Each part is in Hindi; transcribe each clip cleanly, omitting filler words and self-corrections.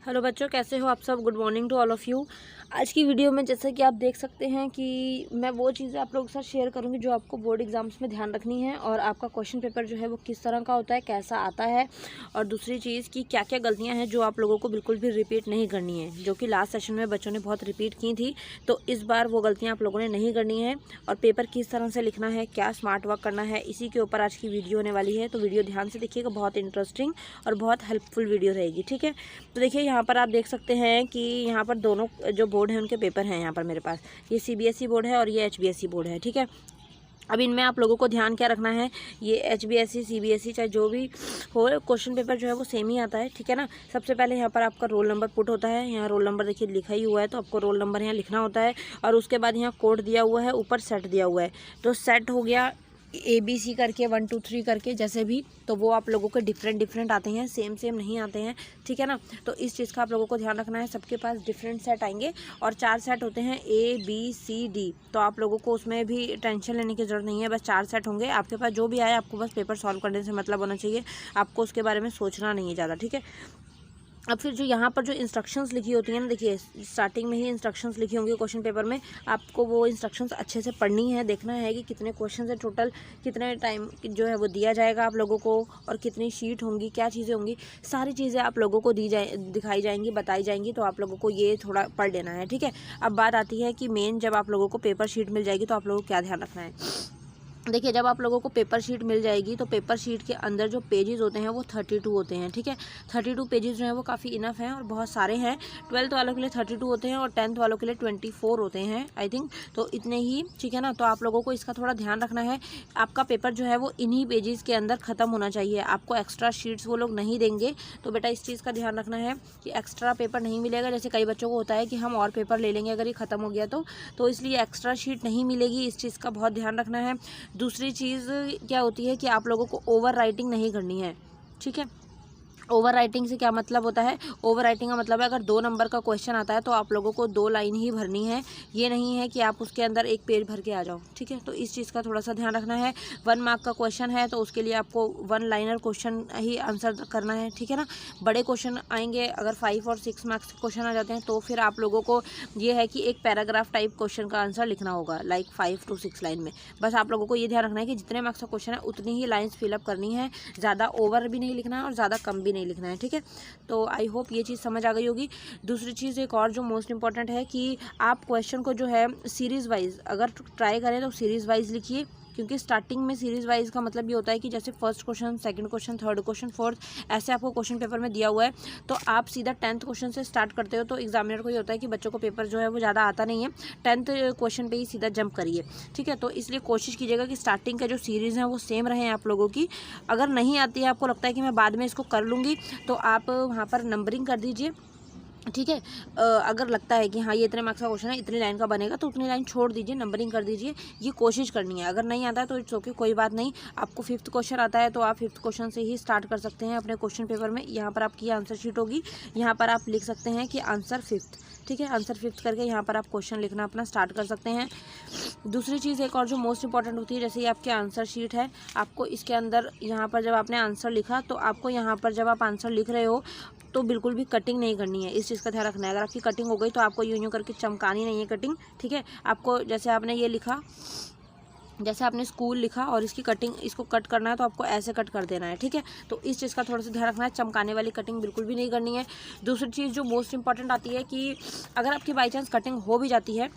हेलो बच्चों, कैसे हो आप सब। Good morning to all of you. आज की वीडियो में जैसा कि आप देख सकते हैं कि मैं वो चीज़ें आप लोगों के साथ शेयर करूंगी जो आपको बोर्ड एग्जाम्स में ध्यान रखनी है, और आपका क्वेश्चन पेपर जो है वो किस तरह का होता है, कैसा आता है, और दूसरी चीज़ कि क्या क्या गलतियां हैं जो आप लोगों को बिल्कुल भी रिपीट नहीं करनी है, जो कि लास्ट सेशन में बच्चों ने बहुत रिपीट की थी। तो इस बार वो गलतियाँ आप लोगों ने नहीं करनी है, और पेपर किस तरह से लिखना है, क्या स्मार्ट वर्क करना है, इसी के ऊपर आज की वीडियो होने वाली है। तो वीडियो ध्यान से देखिएगा, बहुत इंटरेस्टिंग और बहुत हेल्पफुल वीडियो रहेगी। ठीक है, तो देखिए यहाँ पर आप देख सकते हैं कि यहाँ पर दोनों जो बोर्ड हैं उनके पेपर हैं। यहाँ पर मेरे पास ये सीबीएसई बोर्ड है और ये एचबीएसई बोर्ड है। ठीक है, अब इनमें आप लोगों को ध्यान क्या रखना है, ये एचबीएसई सीबीएसई चाहे जो भी हो, क्वेश्चन पेपर जो है वो सेम ही आता है। ठीक है ना। सबसे पहले यहाँ पर आपका रोल नंबर पुट होता है। यहाँ रोल नंबर देखिए लिखा ही हुआ है, तो आपको रोल नंबर यहाँ लिखना होता है। और उसके बाद यहाँ कोड दिया हुआ है, ऊपर सेट दिया हुआ है। तो सेट हो गया ABC करके 1 2 3 करके जैसे भी, तो वो आप लोगों के डिफरेंट आते हैं, सेम नहीं आते हैं। ठीक है ना। तो इस चीज़ का आप लोगों को ध्यान रखना है, सबके पास डिफरेंट सेट आएंगे और 4 सेट होते हैं ABCD। तो आप लोगों को उसमें भी टेंशन लेने की ज़रूरत नहीं है, बस 4 सेट होंगे। आपके पास जो भी आए, आपको बस पेपर सॉल्व करने से मतलब होना चाहिए, आपको उसके बारे में सोचना नहीं है ज़्यादा। ठीक है। अब फिर जो यहाँ पर जो इंस्ट्रक्शंस लिखी होती हैं ना, देखिए स्टार्टिंग में ही इंस्ट्रक्शंस लिखी होंगी क्वेश्चन पेपर में। आपको वो इंस्ट्रक्शंस अच्छे से पढ़नी है, देखना है कि कितने क्वेश्चन है टोटल, कितने टाइम जो है वो दिया जाएगा आप लोगों को, और कितनी शीट होंगी, क्या चीज़ें होंगी, सारी चीज़ें आप लोगों को दिखाई जाएंगी, बताई जाएंगी। तो आप लोगों को ये थोड़ा पढ़ लेना है। ठीक है। अब बात आती है कि मेन जब आप लोगों को पेपर शीट मिल जाएगी तो आप लोगों को क्या ध्यान रखना है। देखिए, जब आप लोगों को पेपर शीट मिल जाएगी तो पेपर शीट के अंदर जो पेजेस होते हैं वो 32 होते हैं। ठीक है, 32 पेजेस जो हैं वो काफ़ी इनफ हैं और बहुत सारे हैं। 12th वालों के लिए 32 होते हैं और 10th वालों के लिए 24 होते हैं आई थिंक, तो इतने ही। ठीक है ना। तो आप लोगों को इसका थोड़ा ध्यान रखना है। आपका पेपर जो है वो इन्हीं पेजेस के अंदर ख़त्म होना चाहिए, आपको एक्स्ट्रा शीट्स वो लोग नहीं देंगे। तो बेटा इस चीज़ का ध्यान रखना है कि एक्स्ट्रा पेपर नहीं मिलेगा। जैसे कई बच्चों को होता है कि हम और पेपर ले लेंगे अगर ये ख़त्म हो गया तो इसलिए एक्स्ट्रा शीट नहीं मिलेगी। इस चीज़ का बहुत ध्यान रखना है। दूसरी चीज़ क्या होती है कि आप लोगों को ओवर राइटिंग नहीं करनी है। ठीक है। ओवर राइटिंग से क्या मतलब होता है, ओवर राइटिंग का मतलब है अगर 2 नंबर का क्वेश्चन आता है तो आप लोगों को 2 लाइन ही भरनी है, ये नहीं है कि आप उसके अंदर एक पेज भर के आ जाओ। ठीक है, तो इस चीज़ का थोड़ा सा ध्यान रखना है। 1 मार्क का क्वेश्चन है तो उसके लिए आपको 1 लाइनर क्वेश्चन ही आंसर करना है। ठीक है ना। बड़े क्वेश्चन आएंगे, अगर 5 और 6 मार्क्स के क्वेश्चन आ जाते हैं तो फिर आप लोगों को ये है कि एक पैराग्राफ टाइप क्वेश्चन का आंसर लिखना होगा, लाइक 5 to 6 लाइन में। बस आप लोगों को ये ध्यान रखना है कि जितने मार्क्स का क्वेश्चन है उतनी ही लाइन्स फिलअप करनी है, ज़्यादा ओवर भी नहीं लिखना है और ज़्यादा कम भी नहीं लिखना है। ठीक है, तो आई होप ये चीज़ समझ आ गई होगी। दूसरी चीज़ एक और जो मोस्ट इंपॉर्टेंट है कि आप क्वेश्चन को जो है सीरीज़ वाइज अगर ट्राई करें तो सीरीज़ वाइज लिखिए, क्योंकि स्टार्टिंग में सीरीज़ वाइज का मतलब ये होता है कि जैसे first question, second question, third question, fourth, ऐसे आपको क्वेश्चन पेपर में दिया हुआ है। तो आप सीधा 10th क्वेश्चन से स्टार्ट करते हो तो एग्जामिनर को ये होता है कि बच्चों को पेपर जो है वो ज़्यादा आता नहीं है, 10th क्वेश्चन पे ही सीधा जंप करिए। ठीक है, तो इसलिए कोशिश कीजिएगा कि स्टार्टिंग का जो सीरीज़ है वो सेम रहे आप लोगों की। अगर नहीं आती है, आपको लगता है कि मैं बाद में इसको कर लूँगी, तो आप वहाँ पर नंबरिंग कर दीजिए। ठीक है। अगर लगता है कि हाँ ये इतने मार्क्स का क्वेश्चन है, इतनी लाइन का बनेगा, तो उतनी लाइन छोड़ दीजिए, नंबरिंग कर दीजिए। ये कोशिश करनी है। अगर नहीं आता है तो इट्स ओके, कोई बात नहीं। आपको 5th क्वेश्चन आता है तो आप 5th क्वेश्चन से ही स्टार्ट कर सकते हैं अपने क्वेश्चन पेपर में। यहाँ पर आपकी आंसर शीट होगी, यहाँ पर आप लिख सकते हैं कि आंसर 5th। ठीक है, आंसर 5th करके यहाँ पर आप क्वेश्चन लिखना अपना स्टार्ट कर सकते हैं। दूसरी चीज़ एक और जो मोस्ट इंपॉर्टेंट होती है, जैसे ये आपकी आंसर शीट है, आपको इसके अंदर यहाँ पर जब आपने आंसर लिखा तो आपको यहाँ पर जब आप आंसर लिख रहे हो तो बिल्कुल भी कटिंग नहीं करनी है। इस चीज़ का ध्यान रखना है। अगर आपकी कटिंग हो गई तो आपको यूँ करके चमकानी नहीं है कटिंग। ठीक है, आपको जैसे आपने ये लिखा, जैसे आपने स्कूल लिखा और इसकी कटिंग, इसको कट करना है तो आपको ऐसे कट कर देना है। ठीक है, तो इस चीज़ का थोड़ा सा ध्यान रखना है, चमकाने वाली कटिंग बिल्कुल भी नहीं करनी है। दूसरी चीज़ जो मोस्ट इंपॉर्टेंट आती है कि अगर आपकी बाई चांस कटिंग हो भी जाती है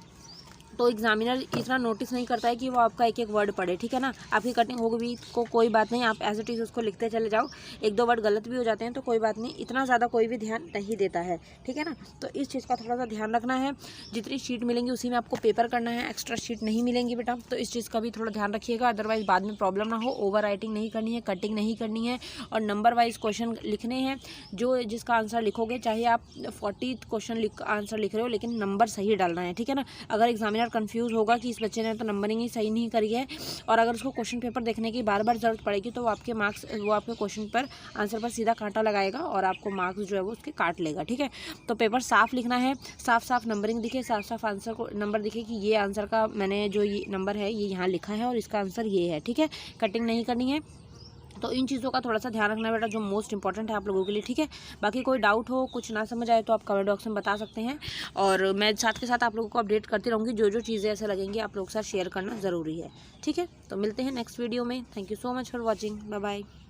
तो एग्जामिनर इतना नोटिस नहीं करता है कि वो आपका एक एक वर्ड पढ़े। ठीक है ना। आपकी कटिंग हो गई को कोई बात नहीं, आप एज इट इज़ उसको लिखते चले जाओ। 1-2 वर्ड गलत भी हो जाते हैं तो कोई बात नहीं, इतना ज़्यादा कोई भी ध्यान नहीं देता है। ठीक है ना। तो इस चीज़ का थोड़ा सा ध्यान रखना है। जितनी शीट मिलेंगी उसी में आपको पेपर करना है, एक्स्ट्रा शीट नहीं मिलेंगी बेटा, तो इस चीज़ का भी थोड़ा ध्यान रखिएगा, अदरवाइज बाद में प्रॉब्लम ना हो। ओवर राइटिंग नहीं करनी है, कटिंग नहीं करनी है, और नंबर वाइज क्वेश्चन लिखने हैं। जो जिसका आंसर लिखोगे, चाहे आप 40th क्वेश्चन आंसर लिख रहे हो, लेकिन नंबर सही डालना है। ठीक है ना। अगर एग्जामिनर कन्फ्यूज़ होगा कि इस बच्चे ने तो नंबरिंग ही सही नहीं करी है, और अगर उसको क्वेश्चन पेपर देखने की बार बार ज़रूरत पड़ेगी तो वो आपके मार्क्स, वो आपके क्वेश्चन पर आंसर पर सीधा कांटा लगाएगा और आपको मार्क्स जो है वो उसके काट लेगा। ठीक है, तो पेपर साफ लिखना है, साफ साफ नंबरिंग दिखे, साफ साफ आंसर को नंबर दिखे कि ये आंसर का मैंने जो ये नंबर है ये यहाँ लिखा है और इसका आंसर ये है। ठीक है, कटिंग नहीं करनी है। तो इन चीज़ों का थोड़ा सा ध्यान रखना बेटा, जो मोस्ट इंपॉर्टेंट है आप लोगों के लिए, ठीक है। बाकी कोई डाउट हो, कुछ ना समझ आए तो आप कमेंट बॉक्स में बता सकते हैं, और मैं साथ के साथ आप लोगों को अपडेट करती रहूँगी। जो जो चीज़ें ऐसे लगेंगी आप लोगों के साथ शेयर करना ज़रूरी है, ठीक है। तो मिलते हैं नेक्स्ट वीडियो में। Thank you so much for watching, bye bye.